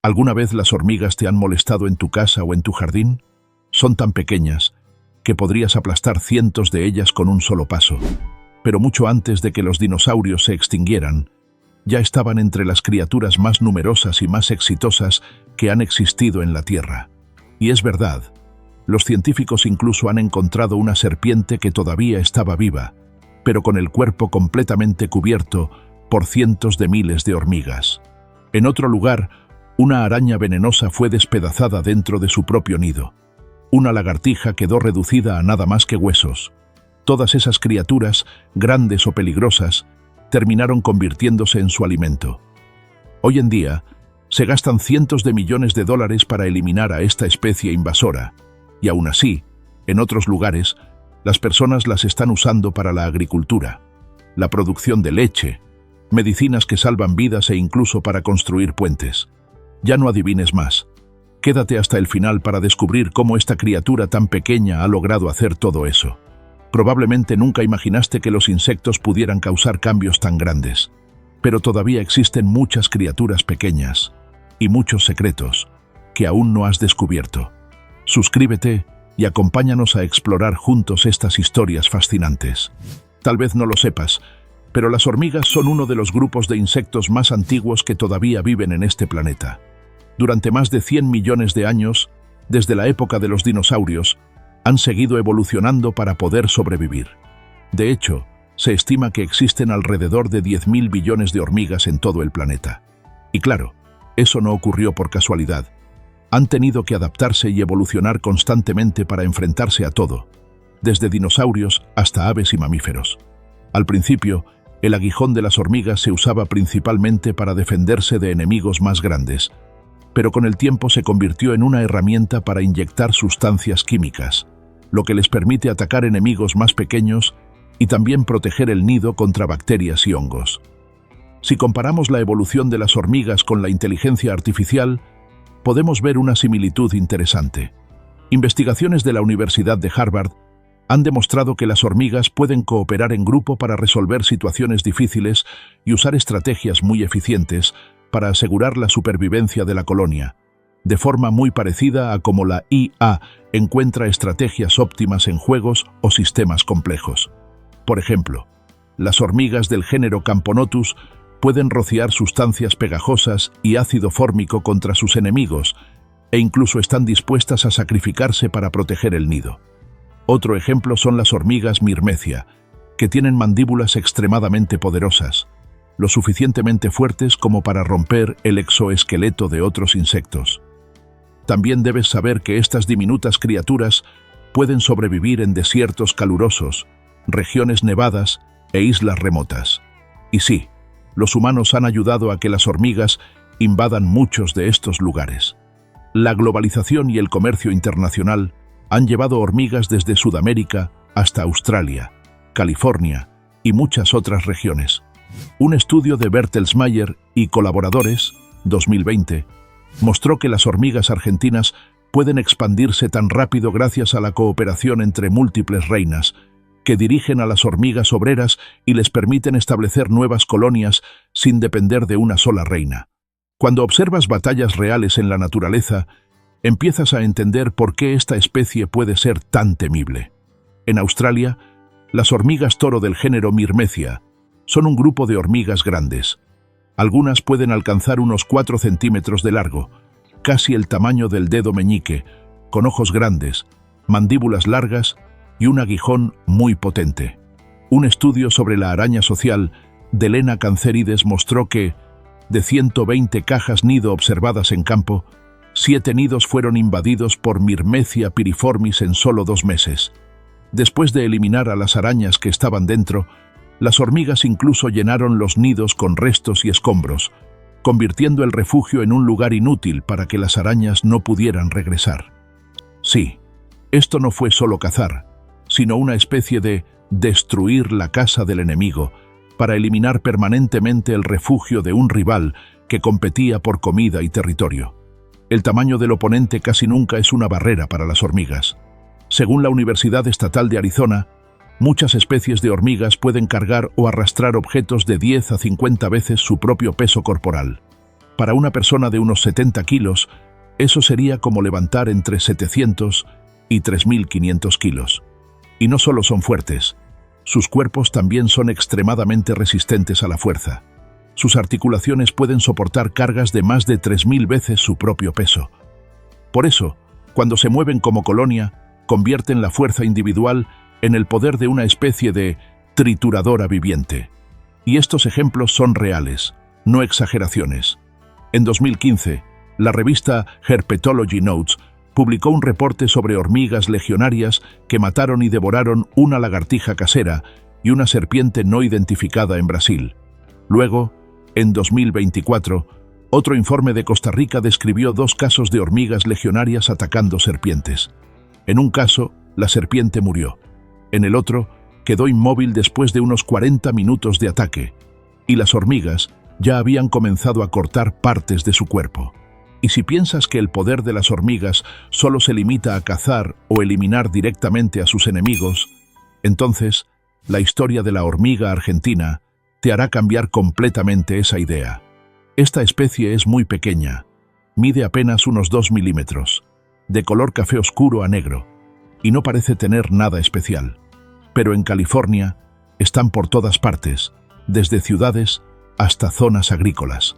¿Alguna vez las hormigas te han molestado en tu casa o en tu jardín? Son tan pequeñas que podrías aplastar cientos de ellas con un solo paso. Pero mucho antes de que los dinosaurios se extinguieran, ya estaban entre las criaturas más numerosas y más exitosas que han existido en la Tierra. Y es verdad, los científicos incluso han encontrado una serpiente que todavía estaba viva, pero con el cuerpo completamente cubierto por cientos de miles de hormigas. En otro lugar, una araña venenosa fue despedazada dentro de su propio nido. Una lagartija quedó reducida a nada más que huesos. Todas esas criaturas, grandes o peligrosas, terminaron convirtiéndose en su alimento. Hoy en día, se gastan cientos de millones de dólares para eliminar a esta especie invasora, y aún así, en otros lugares, las personas las están usando para la agricultura, la producción de leche, medicinas que salvan vidas e incluso para construir puentes. Ya no adivines más. Quédate hasta el final para descubrir cómo esta criatura tan pequeña ha logrado hacer todo eso. Probablemente nunca imaginaste que los insectos pudieran causar cambios tan grandes. Pero todavía existen muchas criaturas pequeñas y muchos secretos que aún no has descubierto. Suscríbete y acompáñanos a explorar juntos estas historias fascinantes. Tal vez no lo sepas, pero las hormigas son uno de los grupos de insectos más antiguos que todavía viven en este planeta. Durante más de 100 millones de años, desde la época de los dinosaurios, han seguido evolucionando para poder sobrevivir. De hecho, se estima que existen alrededor de 10.000 billones de hormigas en todo el planeta. Y claro, eso no ocurrió por casualidad. Han tenido que adaptarse y evolucionar constantemente para enfrentarse a todo, desde dinosaurios hasta aves y mamíferos. Al principio, el aguijón de las hormigas se usaba principalmente para defenderse de enemigos más grandes, pero con el tiempo se convirtió en una herramienta para inyectar sustancias químicas, lo que les permite atacar enemigos más pequeños y también proteger el nido contra bacterias y hongos. Si comparamos la evolución de las hormigas con la inteligencia artificial, podemos ver una similitud interesante. Investigaciones de la Universidad de Harvard han demostrado que las hormigas pueden cooperar en grupo para resolver situaciones difíciles y usar estrategias muy eficientes para asegurar la supervivencia de la colonia, de forma muy parecida a cómo la IA encuentra estrategias óptimas en juegos o sistemas complejos. Por ejemplo, las hormigas del género Camponotus pueden rociar sustancias pegajosas y ácido fórmico contra sus enemigos e incluso están dispuestas a sacrificarse para proteger el nido. Otro ejemplo son las hormigas Myrmecia, que tienen mandíbulas extremadamente poderosas, lo suficientemente fuertes como para romper el exoesqueleto de otros insectos. También debes saber que estas diminutas criaturas pueden sobrevivir en desiertos calurosos, regiones nevadas e islas remotas. Y sí, los humanos han ayudado a que las hormigas invadan muchos de estos lugares. La globalización y el comercio internacional han llevado hormigas desde Sudamérica hasta Australia, California y muchas otras regiones. Un estudio de Bertelsmann y colaboradores, 2020, mostró que las hormigas argentinas pueden expandirse tan rápido gracias a la cooperación entre múltiples reinas, que dirigen a las hormigas obreras y les permiten establecer nuevas colonias sin depender de una sola reina. Cuando observas batallas reales en la naturaleza, empiezas a entender por qué esta especie puede ser tan temible. En Australia, las hormigas toro del género Myrmecia son un grupo de hormigas grandes. Algunas pueden alcanzar unos 4 centímetros de largo, casi el tamaño del dedo meñique, con ojos grandes, mandíbulas largas y un aguijón muy potente. Un estudio sobre la araña social de Lena Cancerides mostró que, de 120 cajas nido observadas en campo, 7 nidos fueron invadidos por Myrmecia piriformis en solo 2 meses. Después de eliminar a las arañas que estaban dentro, las hormigas incluso llenaron los nidos con restos y escombros, convirtiendo el refugio en un lugar inútil para que las arañas no pudieran regresar. Sí, esto no fue solo cazar, sino una especie de destruir la casa del enemigo para eliminar permanentemente el refugio de un rival que competía por comida y territorio. El tamaño del oponente casi nunca es una barrera para las hormigas. Según la Universidad Estatal de Arizona, muchas especies de hormigas pueden cargar o arrastrar objetos de 10 a 50 veces su propio peso corporal. Para una persona de unos 70 kilos, eso sería como levantar entre 700 y 3.500 kilos. Y no solo son fuertes, sus cuerpos también son extremadamente resistentes a la fuerza. Sus articulaciones pueden soportar cargas de más de 3.000 veces su propio peso. Por eso, cuando se mueven como colonia, convierten la fuerza individual en el poder de una especie de trituradora viviente. Y estos ejemplos son reales, no exageraciones. En 2015, la revista Herpetology Notes publicó un reporte sobre hormigas legionarias que mataron y devoraron una lagartija casera y una serpiente no identificada en Brasil. Luego, en 2024, otro informe de Costa Rica describió 2 casos de hormigas legionarias atacando serpientes. En un caso, la serpiente murió. En el otro, quedó inmóvil después de unos 40 minutos de ataque, y las hormigas ya habían comenzado a cortar partes de su cuerpo. Y si piensas que el poder de las hormigas solo se limita a cazar o eliminar directamente a sus enemigos, entonces la historia de la hormiga argentina te hará cambiar completamente esa idea. Esta especie es muy pequeña, mide apenas unos 2 milímetros, de color café oscuro a negro, y no parece tener nada especial. Pero en California están por todas partes, desde ciudades hasta zonas agrícolas.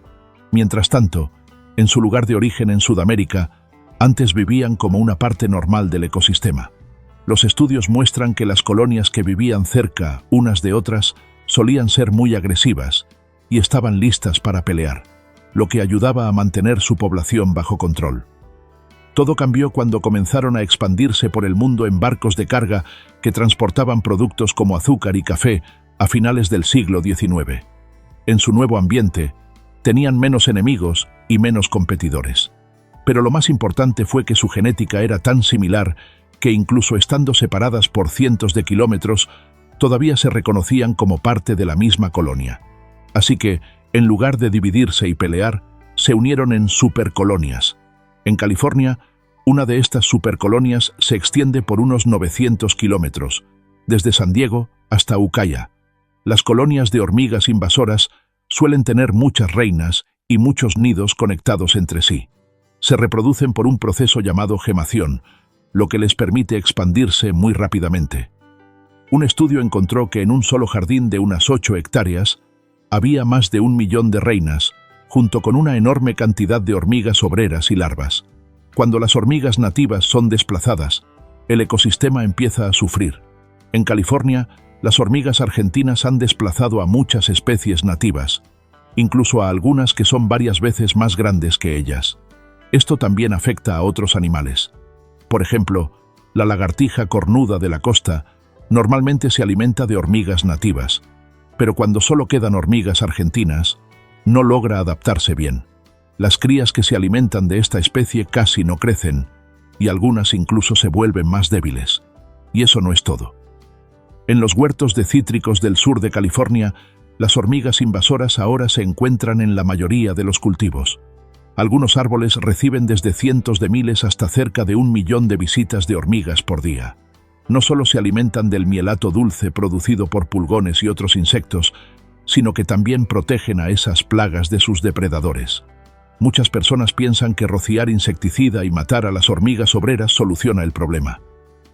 Mientras tanto, en su lugar de origen en Sudamérica, antes vivían como una parte normal del ecosistema. Los estudios muestran que las colonias que vivían cerca unas de otras solían ser muy agresivas y estaban listas para pelear, lo que ayudaba a mantener su población bajo control. Todo cambió cuando comenzaron a expandirse por el mundo en barcos de carga que transportaban productos como azúcar y café a finales del siglo XIX. En su nuevo ambiente, tenían menos enemigos y menos competidores. Pero lo más importante fue que su genética era tan similar que incluso estando separadas por cientos de kilómetros, todavía se reconocían como parte de la misma colonia. Así que, en lugar de dividirse y pelear, se unieron en supercolonias. En California, una de estas supercolonias se extiende por unos 900 kilómetros, desde San Diego hasta Ukiah. Las colonias de hormigas invasoras suelen tener muchas reinas y muchos nidos conectados entre sí. Se reproducen por un proceso llamado gemación, lo que les permite expandirse muy rápidamente. Un estudio encontró que en un solo jardín de unas 8 hectáreas había más de 1 millón de reinas, junto con una enorme cantidad de hormigas obreras y larvas. Cuando las hormigas nativas son desplazadas, el ecosistema empieza a sufrir. En California, las hormigas argentinas han desplazado a muchas especies nativas, incluso a algunas que son varias veces más grandes que ellas. Esto también afecta a otros animales. Por ejemplo, la lagartija cornuda de la costa normalmente se alimenta de hormigas nativas, pero cuando solo quedan hormigas argentinas, no logra adaptarse bien. Las crías que se alimentan de esta especie casi no crecen, y algunas incluso se vuelven más débiles. Y eso no es todo. En los huertos de cítricos del sur de California, las hormigas invasoras ahora se encuentran en la mayoría de los cultivos. Algunos árboles reciben desde cientos de miles hasta cerca de 1 millón de visitas de hormigas por día. No solo se alimentan del mielato dulce producido por pulgones y otros insectos, sino que también protegen a esas plagas de sus depredadores. Muchas personas piensan que rociar insecticida y matar a las hormigas obreras soluciona el problema.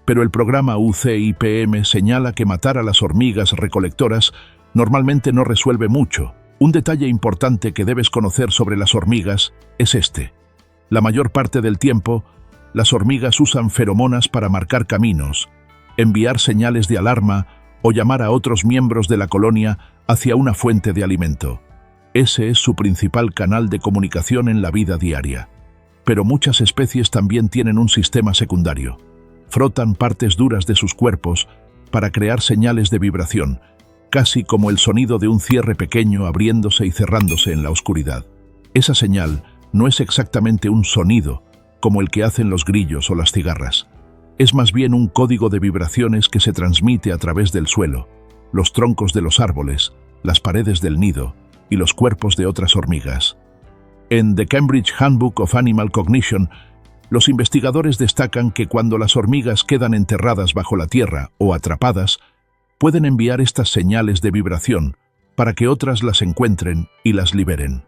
Pero el programa UCIPM señala que matar a las hormigas recolectoras normalmente no resuelve mucho. Un detalle importante que debes conocer sobre las hormigas es este. La mayor parte del tiempo, las hormigas usan feromonas para marcar caminos, enviar señales de alarma o llamar a otros miembros de la colonia hacia una fuente de alimento. Ese es su principal canal de comunicación en la vida diaria. Pero muchas especies también tienen un sistema secundario. Frotan partes duras de sus cuerpos para crear señales de vibración, casi como el sonido de un cierre pequeño abriéndose y cerrándose en la oscuridad. Esa señal no es exactamente un sonido, como el que hacen los grillos o las cigarras. Es más bien un código de vibraciones que se transmite a través del suelo, los troncos de los árboles, las paredes del nido y los cuerpos de otras hormigas. En The Cambridge Handbook of Animal Cognition, los investigadores destacan que cuando las hormigas quedan enterradas bajo la tierra o atrapadas, pueden enviar estas señales de vibración para que otras las encuentren y las liberen.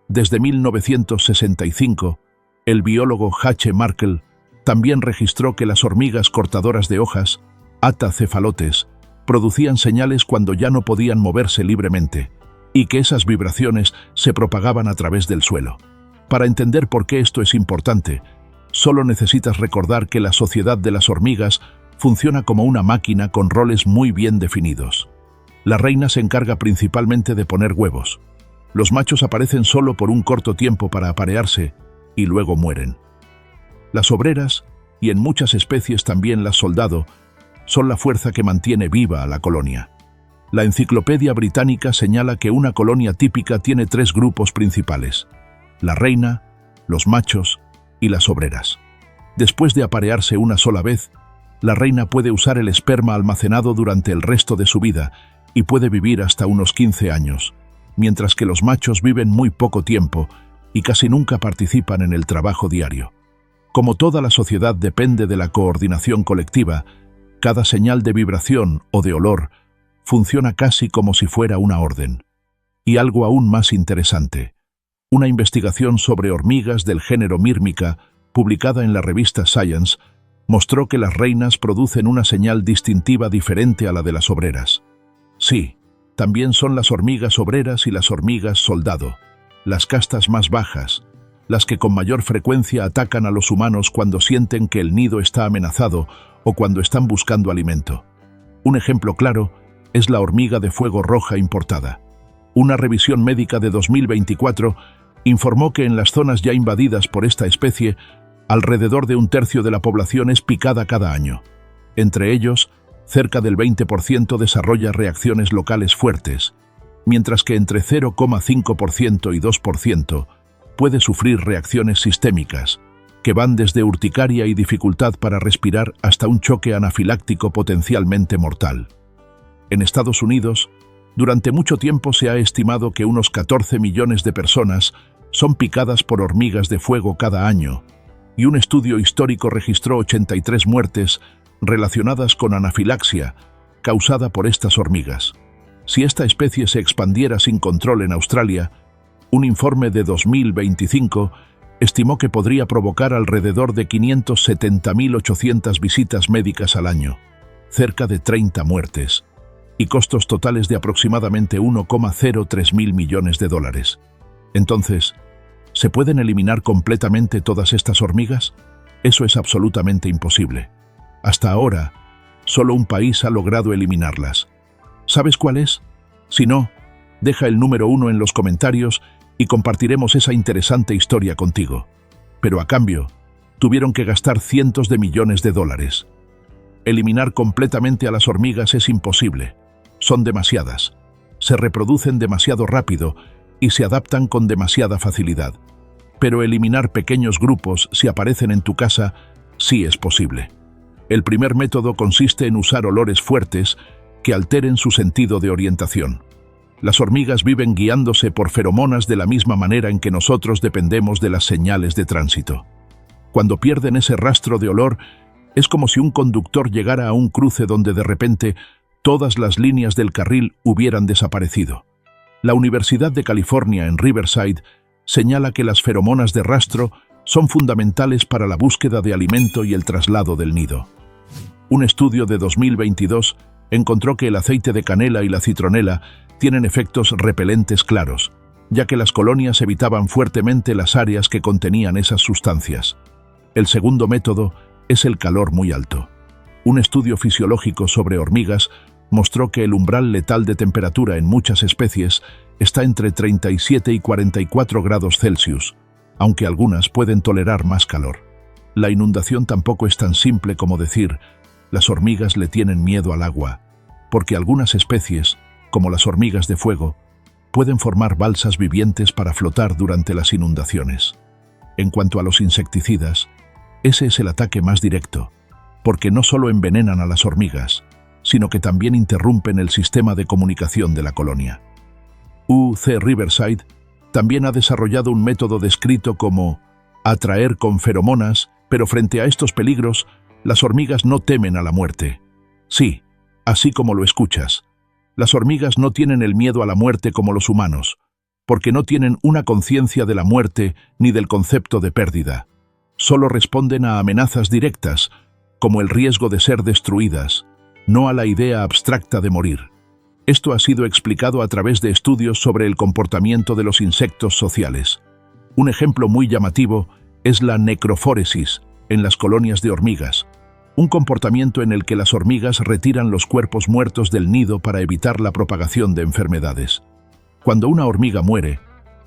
Desde 1965, el biólogo H. Markle también registró que las hormigas cortadoras de hojas, Atta cephalotes, producían señales cuando ya no podían moverse libremente, y que esas vibraciones se propagaban a través del suelo. Para entender por qué esto es importante, solo necesitas recordar que la sociedad de las hormigas funciona como una máquina con roles muy bien definidos. La reina se encarga principalmente de poner huevos. Los machos aparecen solo por un corto tiempo para aparearse y luego mueren. Las obreras, y en muchas especies también las soldado, son la fuerza que mantiene viva a la colonia. La Enciclopedia Británica señala que una colonia típica tiene 3 grupos principales: la reina, los machos y las obreras. Después de aparearse una sola vez, la reina puede usar el esperma almacenado durante el resto de su vida y puede vivir hasta unos 15 años, mientras que los machos viven muy poco tiempo y casi nunca participan en el trabajo diario. Como toda la sociedad depende de la coordinación colectiva, cada señal de vibración o de olor funciona casi como si fuera una orden. Y algo aún más interesante: una investigación sobre hormigas del género Myrmica, publicada en la revista Science, mostró que las reinas producen una señal distintiva diferente a la de las obreras. Sí, también son las hormigas obreras y las hormigas soldado, las castas más bajas, las que con mayor frecuencia atacan a los humanos cuando sienten que el nido está amenazado o cuando están buscando alimento. Un ejemplo claro es la hormiga de fuego roja importada. Una revisión médica de 2024 informó que en las zonas ya invadidas por esta especie, alrededor de 1/3 de la población es picada cada año. Entre ellos, cerca del 20% desarrolla reacciones locales fuertes, mientras que entre 0,5% y 2% puede sufrir reacciones sistémicas, que van desde urticaria y dificultad para respirar hasta un choque anafiláctico potencialmente mortal. En Estados Unidos, durante mucho tiempo se ha estimado que unos 14 millones de personas son picadas por hormigas de fuego cada año, y un estudio histórico registró 83 muertes relacionadas con anafilaxia causada por estas hormigas. Si esta especie se expandiera sin control en Australia, un informe de 2025 estimó que podría provocar alrededor de 570.800 visitas médicas al año, cerca de 30 muertes, y costos totales de aproximadamente 1,03 mil millones de dólares. Entonces, ¿se pueden eliminar completamente todas estas hormigas? Eso es absolutamente imposible. Hasta ahora, solo un país ha logrado eliminarlas. ¿Sabes cuál es? Si no, deja el número 1 en los comentarios y compartiremos esa interesante historia contigo. Pero a cambio, tuvieron que gastar cientos de millones de dólares. Eliminar completamente a las hormigas es imposible. Son demasiadas. Se reproducen demasiado rápido y se adaptan con demasiada facilidad. Pero eliminar pequeños grupos si aparecen en tu casa sí es posible. El primer método consiste en usar olores fuertes que alteren su sentido de orientación. Las hormigas viven guiándose por feromonas de la misma manera en que nosotros dependemos de las señales de tránsito. Cuando pierden ese rastro de olor, es como si un conductor llegara a un cruce donde de repente todas las líneas del carril hubieran desaparecido. La Universidad de California en Riverside señala que las feromonas de rastro son fundamentales para la búsqueda de alimento y el traslado del nido. Un estudio de 2022 encontró que el aceite de canela y la citronela tienen efectos repelentes claros, ya que las colonias evitaban fuertemente las áreas que contenían esas sustancias. El segundo método es el calor muy alto. Un estudio fisiológico sobre hormigas mostró que el umbral letal de temperatura en muchas especies está entre 37 y 44 grados Celsius, aunque algunas pueden tolerar más calor. La inundación tampoco es tan simple como decir: las hormigas le tienen miedo al agua, porque algunas especies, como las hormigas de fuego, pueden formar balsas vivientes para flotar durante las inundaciones. En cuanto a los insecticidas, ese es el ataque más directo, porque no solo envenenan a las hormigas, sino que también interrumpen el sistema de comunicación de la colonia. UC Riverside también ha desarrollado un método descrito como atraer con feromonas, pero frente a estos peligros, las hormigas no temen a la muerte. Sí, así como lo escuchas. Las hormigas no tienen el miedo a la muerte como los humanos. porque no tienen una conciencia de la muerte ni del concepto de pérdida. Solo responden a amenazas directas, como el riesgo de ser destruidas, no a la idea abstracta de morir. Esto ha sido explicado a través de estudios sobre el comportamiento de los insectos sociales. Un ejemplo muy llamativo es la necroforesis en las colonias de hormigas, un comportamiento en el que las hormigas retiran los cuerpos muertos del nido para evitar la propagación de enfermedades. Cuando una hormiga muere,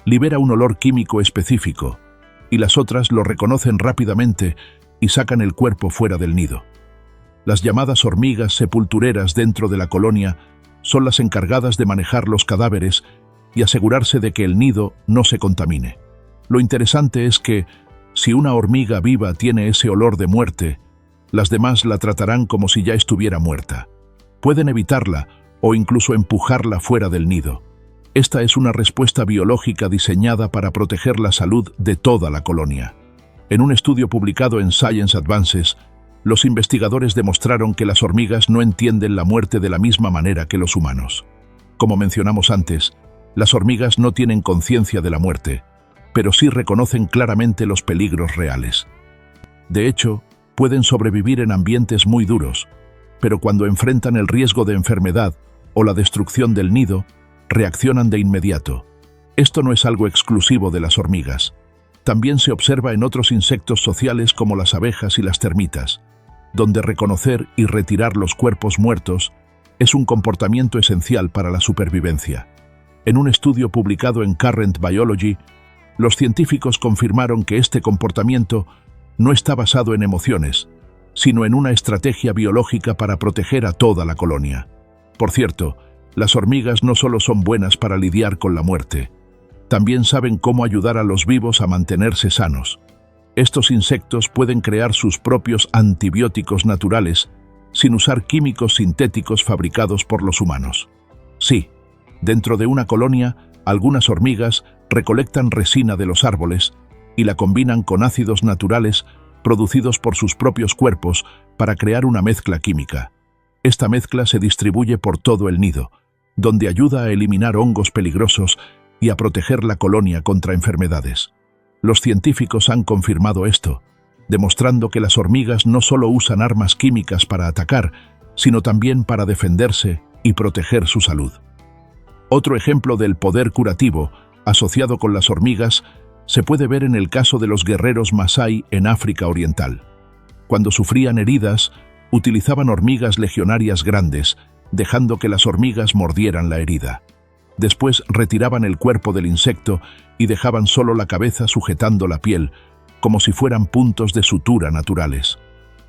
libera un olor químico específico, y las otras lo reconocen rápidamente y sacan el cuerpo fuera del nido. Las llamadas hormigas sepultureras dentro de la colonia son las encargadas de manejar los cadáveres y asegurarse de que el nido no se contamine. Lo interesante es que, si una hormiga viva tiene ese olor de muerte, las demás la tratarán como si ya estuviera muerta. Pueden evitarla o incluso empujarla fuera del nido. Esta es una respuesta biológica diseñada para proteger la salud de toda la colonia. En un estudio publicado en Science Advances, los investigadores demostraron que las hormigas no entienden la muerte de la misma manera que los humanos. Como mencionamos antes, las hormigas no tienen conciencia de la muerte, pero sí reconocen claramente los peligros reales. De hecho, pueden sobrevivir en ambientes muy duros, pero cuando enfrentan el riesgo de enfermedad o la destrucción del nido, reaccionan de inmediato. Esto no es algo exclusivo de las hormigas. También se observa en otros insectos sociales como las abejas y las termitas, donde reconocer y retirar los cuerpos muertos es un comportamiento esencial para la supervivencia. En un estudio publicado en Current Biology, los científicos confirmaron que este comportamiento no está basado en emociones, sino en una estrategia biológica para proteger a toda la colonia. Por cierto, las hormigas no solo son buenas para lidiar con la muerte, también saben cómo ayudar a los vivos a mantenerse sanos. Estos insectos pueden crear sus propios antibióticos naturales sin usar químicos sintéticos fabricados por los humanos. Sí, dentro de una colonia, algunas hormigas recolectan resina de los árboles y la combinan con ácidos naturales producidos por sus propios cuerpos para crear una mezcla química. Esta mezcla se distribuye por todo el nido, donde ayuda a eliminar hongos peligrosos y a proteger la colonia contra enfermedades. Los científicos han confirmado esto, demostrando que las hormigas no solo usan armas químicas para atacar, sino también para defenderse y proteger su salud. Otro ejemplo del poder curativo asociado con las hormigas se puede ver en el caso de los guerreros Masái en África Oriental. Cuando sufrían heridas, utilizaban hormigas legionarias grandes, dejando que las hormigas mordieran la herida. Después retiraban el cuerpo del insecto y dejaban solo la cabeza sujetando la piel, como si fueran puntos de sutura naturales.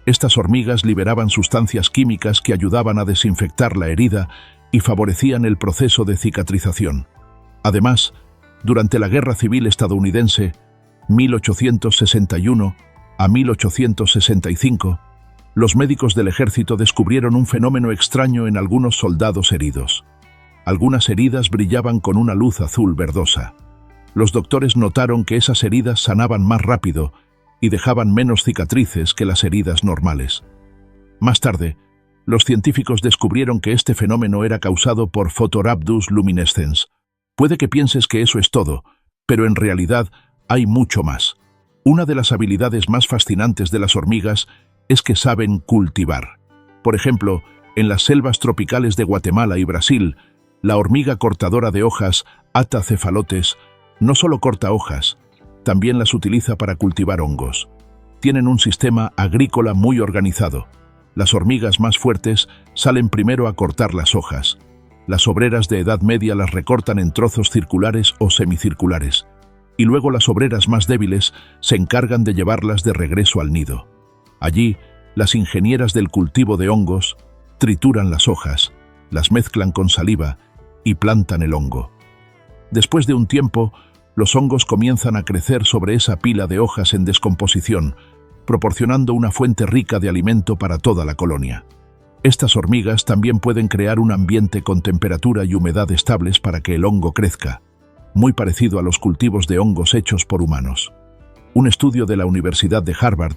Estas hormigas liberaban sustancias químicas que ayudaban a desinfectar la herida y favorecían el proceso de cicatrización. Además, durante la Guerra Civil estadounidense, 1861 a 1865, los médicos del ejército descubrieron un fenómeno extraño en algunos soldados heridos. Algunas heridas brillaban con una luz azul verdosa. Los doctores notaron que esas heridas sanaban más rápido y dejaban menos cicatrices que las heridas normales. Más tarde, los científicos descubrieron que este fenómeno era causado por Photorhabdus luminescens. Puede que pienses que eso es todo, pero en realidad hay mucho más. Una de las habilidades más fascinantes de las hormigas es que saben cultivar. Por ejemplo, en las selvas tropicales de Guatemala y Brasil, la hormiga cortadora de hojas, Atta cephalotes, no solo corta hojas, también las utiliza para cultivar hongos. Tienen un sistema agrícola muy organizado. Las hormigas más fuertes salen primero a cortar las hojas. Las obreras de edad media las recortan en trozos circulares o semicirculares, y luego las obreras más débiles se encargan de llevarlas de regreso al nido. Allí, las ingenieras del cultivo de hongos trituran las hojas, las mezclan con saliva y plantan el hongo. Después de un tiempo, los hongos comienzan a crecer sobre esa pila de hojas en descomposición, proporcionando una fuente rica de alimento para toda la colonia. Estas hormigas también pueden crear un ambiente con temperatura y humedad estables para que el hongo crezca, muy parecido a los cultivos de hongos hechos por humanos. Un estudio de la Universidad de Harvard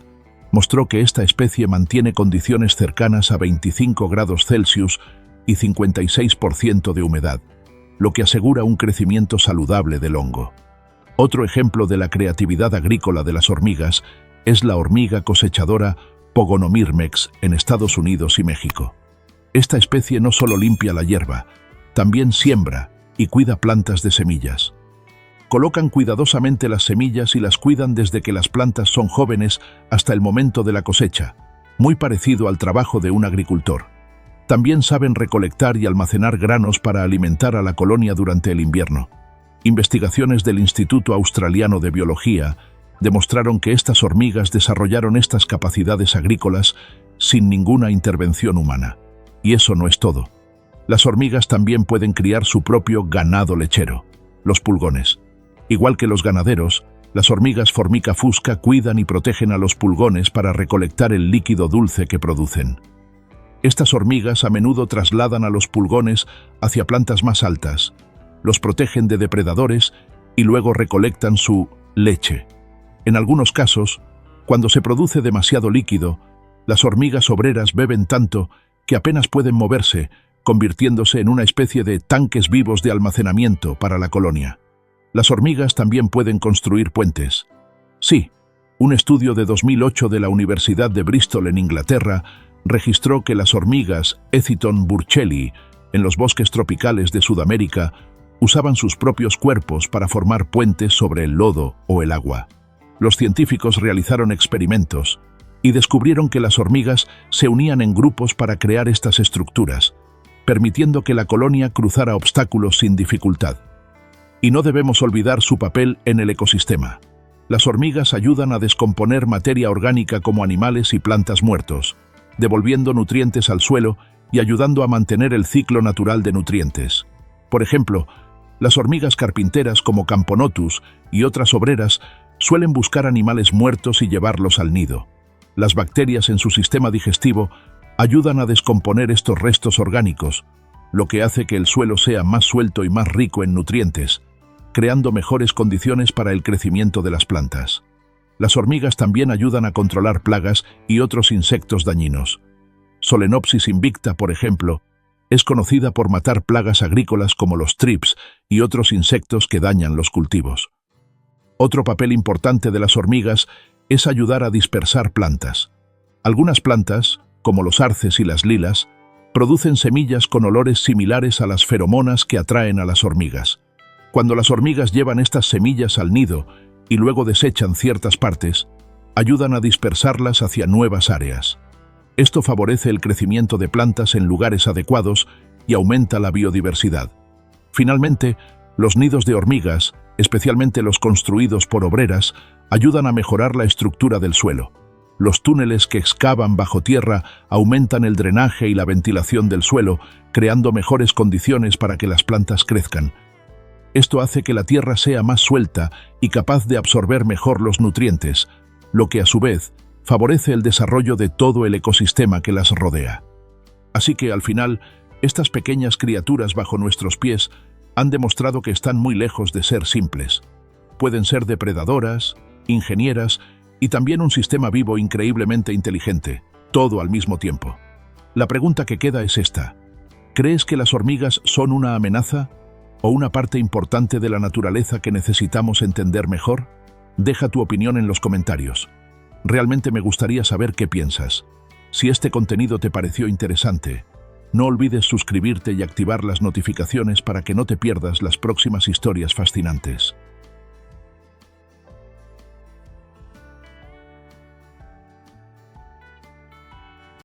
mostró que esta especie mantiene condiciones cercanas a 25 grados Celsius y 56% de humedad, lo que asegura un crecimiento saludable del hongo. Otro ejemplo de la creatividad agrícola de las hormigas es la hormiga cosechadora Pogonomyrmex en Estados Unidos y México. Esta especie no solo limpia la hierba, también siembra y cuida plantas de semillas. Colocan cuidadosamente las semillas y las cuidan desde que las plantas son jóvenes hasta el momento de la cosecha, muy parecido al trabajo de un agricultor. También saben recolectar y almacenar granos para alimentar a la colonia durante el invierno. Investigaciones del Instituto Australiano de Biología demostraron que estas hormigas desarrollaron estas capacidades agrícolas sin ninguna intervención humana. Y eso no es todo. Las hormigas también pueden criar su propio ganado lechero, los pulgones. Igual que los ganaderos, las hormigas Formica fusca cuidan y protegen a los pulgones para recolectar el líquido dulce que producen. Estas hormigas a menudo trasladan a los pulgones hacia plantas más altas, los protegen de depredadores y luego recolectan su leche. En algunos casos, cuando se produce demasiado líquido, las hormigas obreras beben tanto que apenas pueden moverse, convirtiéndose en una especie de tanques vivos de almacenamiento para la colonia. Las hormigas también pueden construir puentes. Sí, un estudio de 2008 de la Universidad de Bristol en Inglaterra registró que las hormigas Eciton burchelli en los bosques tropicales de Sudamérica usaban sus propios cuerpos para formar puentes sobre el lodo o el agua. Los científicos realizaron experimentos y descubrieron que las hormigas se unían en grupos para crear estas estructuras, permitiendo que la colonia cruzara obstáculos sin dificultad. Y no debemos olvidar su papel en el ecosistema. Las hormigas ayudan a descomponer materia orgánica como animales y plantas muertos, devolviendo nutrientes al suelo y ayudando a mantener el ciclo natural de nutrientes. Por ejemplo, las hormigas carpinteras como Camponotus y otras obreras suelen buscar animales muertos y llevarlos al nido. Las bacterias en su sistema digestivo ayudan a descomponer estos restos orgánicos, lo que hace que el suelo sea más suelto y más rico en nutrientes, creando mejores condiciones para el crecimiento de las plantas. Las hormigas también ayudan a controlar plagas y otros insectos dañinos. Solenopsis invicta, por ejemplo, es conocida por matar plagas agrícolas como los thrips y otros insectos que dañan los cultivos. Otro papel importante de las hormigas es ayudar a dispersar plantas. Algunas plantas, como los arces y las lilas, producen semillas con olores similares a las feromonas que atraen a las hormigas. Cuando las hormigas llevan estas semillas al nido y luego desechan ciertas partes, ayudan a dispersarlas hacia nuevas áreas. Esto favorece el crecimiento de plantas en lugares adecuados y aumenta la biodiversidad. Finalmente, los nidos de hormigas, especialmente los construidos por obreras, ayudan a mejorar la estructura del suelo. Los túneles que excavan bajo tierra aumentan el drenaje y la ventilación del suelo, creando mejores condiciones para que las plantas crezcan. Esto hace que la tierra sea más suelta y capaz de absorber mejor los nutrientes, lo que a su vez favorece el desarrollo de todo el ecosistema que las rodea. Así que al final, estas pequeñas criaturas bajo nuestros pies han demostrado que están muy lejos de ser simples. Pueden ser depredadoras, ingenieras y también un sistema vivo increíblemente inteligente, todo al mismo tiempo. La pregunta que queda es esta: ¿crees que las hormigas son una amenaza o una parte importante de la naturaleza que necesitamos entender mejor? Deja tu opinión en los comentarios. Realmente me gustaría saber qué piensas. Si este contenido te pareció interesante, no olvides suscribirte y activar las notificaciones para que no te pierdas las próximas historias fascinantes.